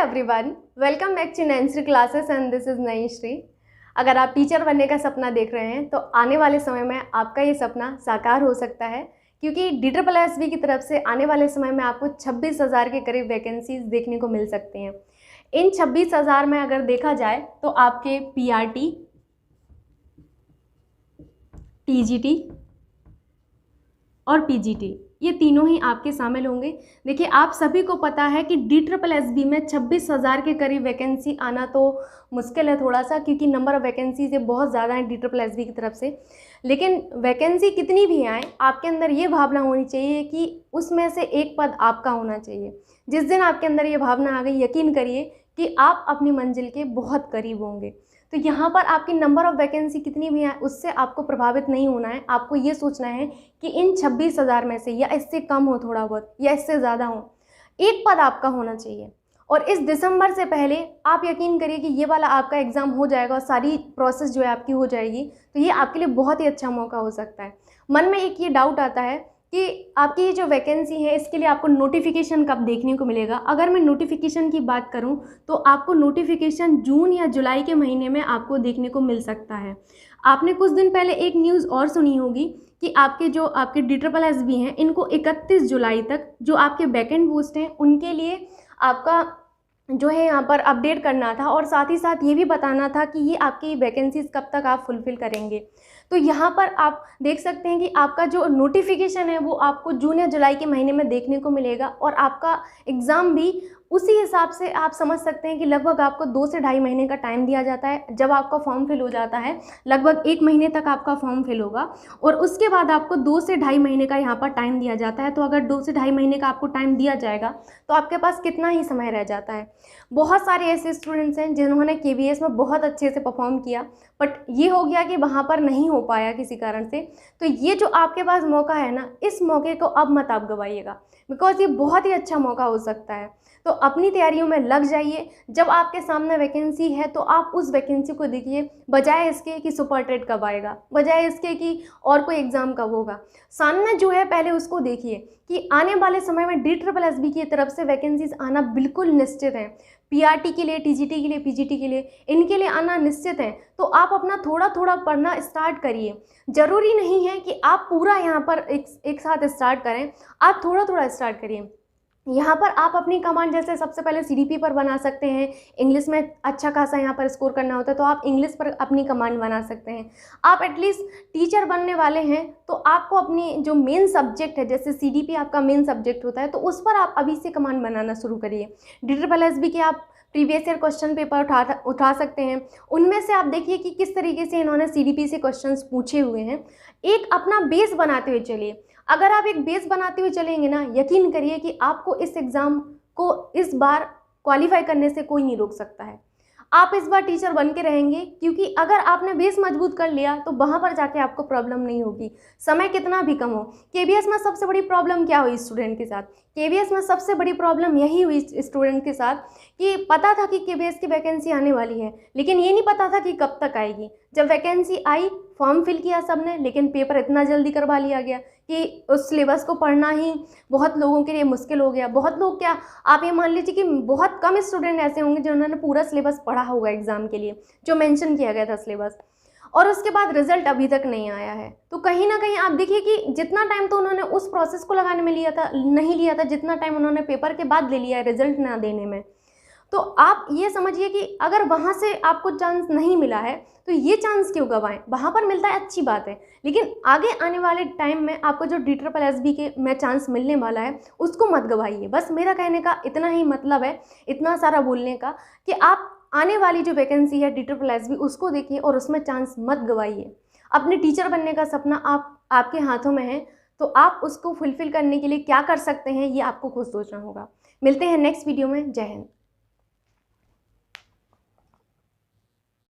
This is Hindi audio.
Everyone, welcome back to Nancy classes and this is Naishree. अगर आप टीचर बनने का सपना देख रहे हैं तो आने वाले समय में आपका ये सपना साकार हो सकता है, क्योंकि DSSB की तरफ से आने वाले समय में आपको 26,000 के करीब वैकेंसीज देखने को मिल सकती हैं। इन 26,000 में अगर देखा जाए तो आपके PRT, TGT और PGT ये तीनों ही आपके शामिल होंगे। देखिए, आप सभी को पता है कि DSSB में 26,000 के करीब वैकेंसी आना तो मुश्किल है थोड़ा सा, क्योंकि नंबर ऑफ़ वैकेंसीज ये बहुत ज़्यादा है DSSB की तरफ से। लेकिन वैकेंसी कितनी भी आए, आपके अंदर ये भावना होनी चाहिए कि उसमें से एक पद आपका होना चाहिए। जिस दिन आपके अंदर ये भावना आ गई, यकीन करिए कि आप अपनी मंजिल के बहुत करीब होंगे। तो यहाँ पर आपकी नंबर ऑफ़ वैकेंसी कितनी भी है उससे आपको प्रभावित नहीं होना है। आपको ये सोचना है कि इन 26,000 में से या इससे कम हो थोड़ा बहुत या इससे ज़्यादा हो, एक पद आपका होना चाहिए। और इस दिसंबर से पहले आप यकीन करिए कि ये वाला आपका एग्ज़ाम हो जाएगा और सारी प्रोसेस जो है आपकी हो जाएगी। तो ये आपके लिए बहुत ही अच्छा मौका हो सकता है। मन में एक ये डाउट आता है कि आपकी ये जो वैकेंसी है इसके लिए आपको नोटिफिकेशन कब देखने को मिलेगा। अगर मैं नोटिफिकेशन की बात करूं तो आपको नोटिफिकेशन जून या जुलाई के महीने में आपको देखने को मिल सकता है। आपने कुछ दिन पहले एक न्यूज़ और सुनी होगी कि आपके DSSB हैं, इनको 31 जुलाई तक जो आपके वैकेंट पोस्ट हैं उनके लिए आपका जो है यहाँ पर अपडेट करना था, और साथ ही साथ ये भी बताना था कि ये आपकी वैकेंसीज कब तक आप फुलफ़िल करेंगे। तो यहाँ पर आप देख सकते हैं कि आपका जो नोटिफिकेशन है वो आपको जून या जुलाई के महीने में देखने को मिलेगा, और आपका एग्ज़ाम भी उसी हिसाब से आप समझ सकते हैं कि लगभग आपको 2 से ढाई महीने का टाइम दिया जाता है। जब आपका फॉर्म फिल हो जाता है लगभग 1 महीने तक आपका फॉर्म फिल होगा, और उसके बाद आपको 2 से ढाई महीने का यहाँ पर टाइम दिया जाता है। तो अगर 2 से ढाई महीने का आपको टाइम दिया जाएगा तो आपके पास कितना ही समय रह जाता है। बहुत सारे ऐसे स्टूडेंट्स हैं जिन्होंने KVS में बहुत अच्छे से परफॉर्म किया, बट ये हो गया कि वहाँ पर नहीं हो पाया किसी कारण से। तो ये जो आपके पास मौका है ना, इस मौके को अब मत आप गवाइएगा, बिकॉज ये बहुत ही अच्छा मौका हो सकता है। तो अपनी तैयारियों में लग जाइए। जब आपके सामने वैकेंसी है तो आप उस वैकेंसी को देखिए, बजाय इसके कि सुपर टेट कब आएगा, बजाय इसके कि और कोई एग्ज़ाम कब होगा। सामने जो है पहले उसको देखिए कि आने वाले समय में DSSB की तरफ से वैकेंसीज आना बिल्कुल निश्चित है। PRT के लिए, TGT के लिए, PGT के लिए, इनके लिए आना निश्चित है। तो आप अपना थोड़ा थोड़ा पढ़ना स्टार्ट करिए। ज़रूरी नहीं है कि आप पूरा यहाँ पर एक साथ स्टार्ट करें, आप थोड़ा थोड़ा स्टार्ट करिए। यहाँ पर आप अपनी कमांड जैसे सबसे पहले CDP पर बना सकते हैं। इंग्लिश में अच्छा खासा यहाँ पर स्कोर करना होता है तो आप इंग्लिश पर अपनी कमांड बना सकते हैं। आप एटलीस्ट टीचर बनने वाले हैं तो आपको अपनी जो मेन सब्जेक्ट है, जैसे CDP आपका मेन सब्जेक्ट होता है, तो उस पर आप अभी से कमांड बनाना शुरू करिए। DSSB के आप प्रीवियस ईयर क्वेश्चन पेपर उठा सकते हैं। उनमें से आप देखिए कि किस तरीके से इन्होंने CDP से क्वेश्चंस पूछे हुए हैं। एक अपना बेस बनाते हुए चलिए। अगर आप एक बेस बनाते हुए चलेंगे ना, यकीन करिए कि आपको इस एग्ज़ाम को इस बार क्वालिफाई करने से कोई नहीं रोक सकता है। आप इस बार टीचर बन के रहेंगे, क्योंकि अगर आपने बेस मजबूत कर लिया तो वहाँ पर जाके आपको प्रॉब्लम नहीं होगी, समय कितना भी कम हो। KVS में सबसे बड़ी प्रॉब्लम क्या हुई स्टूडेंट के साथ? KVS में सबसे बड़ी प्रॉब्लम यही हुई स्टूडेंट के साथ कि पता था कि KVS की वैकेंसी आने वाली है, लेकिन ये नहीं पता था कि कब तक आएगी। जब वैकेंसी आई, फॉर्म फिल किया सबने, लेकिन पेपर इतना जल्दी करवा लिया गया कि उस सिलेबस को पढ़ना ही बहुत लोगों के लिए मुश्किल हो गया। बहुत लोग क्या, आप ये मान लीजिए कि बहुत कम स्टूडेंट ऐसे होंगे जिन्होंने पूरा सिलेबस पढ़ा होगा एग्ज़ाम के लिए, जो मेंशन किया गया था सिलेबस, और उसके बाद रिजल्ट अभी तक नहीं आया है। तो कहीं ना कहीं आप देखिए कि जितना टाइम तो उन्होंने उस प्रोसेस को लगाने में लिया था, नहीं लिया था जितना टाइम उन्होंने पेपर के बाद ले लिया है रिजल्ट ना देने में। तो आप ये समझिए कि अगर वहाँ से आपको चांस नहीं मिला है तो ये चांस क्यों गवाएं? वहाँ पर मिलता है अच्छी बात है, लेकिन आगे आने वाले टाइम में आपको जो DSSB के में चांस मिलने वाला है उसको मत गवाइए। बस मेरा कहने का इतना ही मतलब है, इतना सारा बोलने का, कि आप आने वाली जो वैकेंसी है DSSB उसको देखिए और उसमें चांस मत गवाइए। अपने टीचर बनने का सपना आपके हाथों में है, तो आप उसको फुलफ़िल करने के लिए क्या कर सकते हैं ये आपको खुद सोचना होगा। मिलते हैं नेक्स्ट वीडियो में। जय हिंद।